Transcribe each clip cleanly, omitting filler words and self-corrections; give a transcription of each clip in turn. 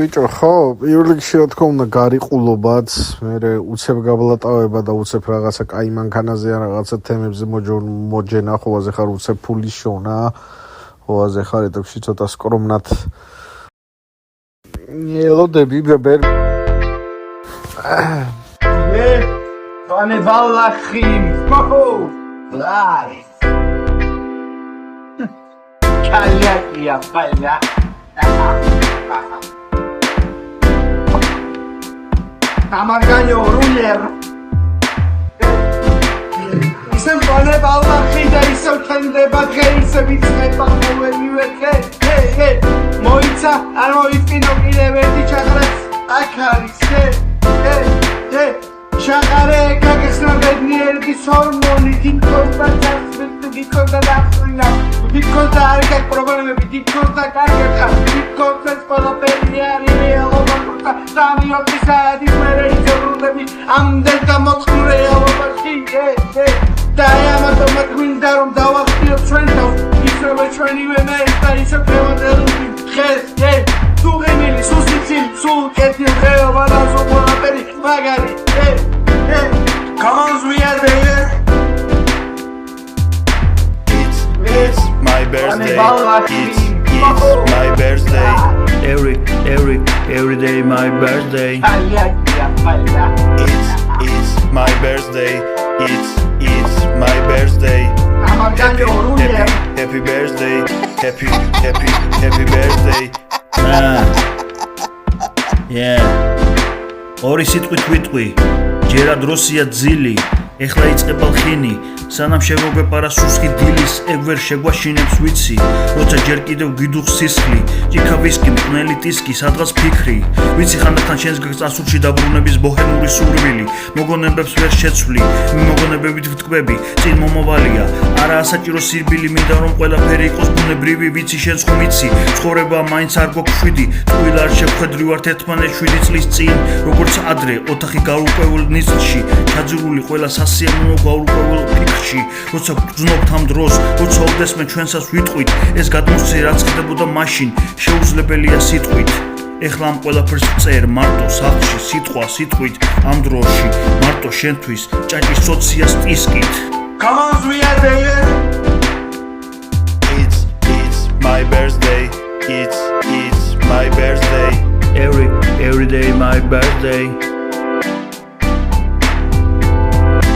ბიჭო, ხო, პირველ რიგში რა თქმა უნდა გარიყულობაც, მე უცებ გაბლატავება და უცებ რაღაცა კაი მანქანაზე ან რაღაცა თემებზე მოჯენა, ხო, აზე ხარ უცებ ფულის შონა, ხო, აზე ხარ ეტაპში ცოტა სკრომნად ელოდები ბებერ. Pane Valachim, Moho, Lai. Kalakia, Pala. Amargaño, Ruller. Isem Pane Valachim, Isem Kende Bagay, Sevitze, Pahoe, hey, Moitza, Anoifino, Ileveti, Chagres, Akaris, hey. Shagare kagesnabedni ergis hormoni dikkoda dikkoda daxrina dikkoda argak problemebi dikkoda kargakha dikkoda spaloperiari realoba tamioti saadi mere izorundebi amdelta motkure alobashi dayamato matwinda rom davaqtio ჩვენთან ისევე ჩვენივე მე და ისე ფევადელები ხეს თუ გემილი სუსიცი სულ კეთი რეობა და ზოგადად მაგარი Come on, we are there. It's my birthday. It's my birthday. Every day my birthday. It's my birthday. It's my birthday. Happy birthday. Happy birthday. Yeah. ორი სიტყვით ვიტყვი ჯერა დროსია ძილი ეხლა იწყება ხინი სანამ შევგვეპარა სუსხი დილის ეგ ვერ შეგვაშინებს ვიცი როცა ჯერ კიდევ გიდუხ სისხლი ჭიქა ვისკი მყნელი ტისკი სადღაც ფიქრი ვიცი ხანდახან შენს გასასურში დაბრუნების ბოჰემური სურვილი მოგონებებს ვერ შეცვლი მოგონებებით ვტკვები წინ მომავალია არა ასაჭირო სირბილი მინდა რომ ყველაფერი იყოს ბუნებრივი ვიცი შენს ხომ იცი ცხოვრება მაინც არ გვაქვს 7 ტყუილ არ შევხედრი ვართ ერთმანეთს 7 წლის წინ როგორც ადრე ოთახი გაურკვეველ ნისლში ჩაძირული ყველა სასიამოვნო გაურკვეველ ფიქრში როცა გძნობთ ამ დროს როცა ოდესმე ჩვენსაც ვიტყვით ეს გადმოსცე რაც ხდებოდა მაშინ შეუძლებელია სიტყვით ეხლა ამ ყველაფერს წერ მარტო სახლში სიტყვა სიტყვით ამ დროში მარტო შენთვის ჭაჭის სოციას ტისკით Come on, we are there. It's my birthday. It's my birthday. Every day my birthday.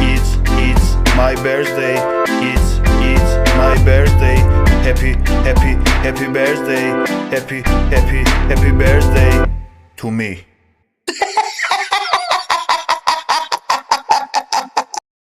It's my birthday. It's my birthday. Happy birthday. Happy birthday to me.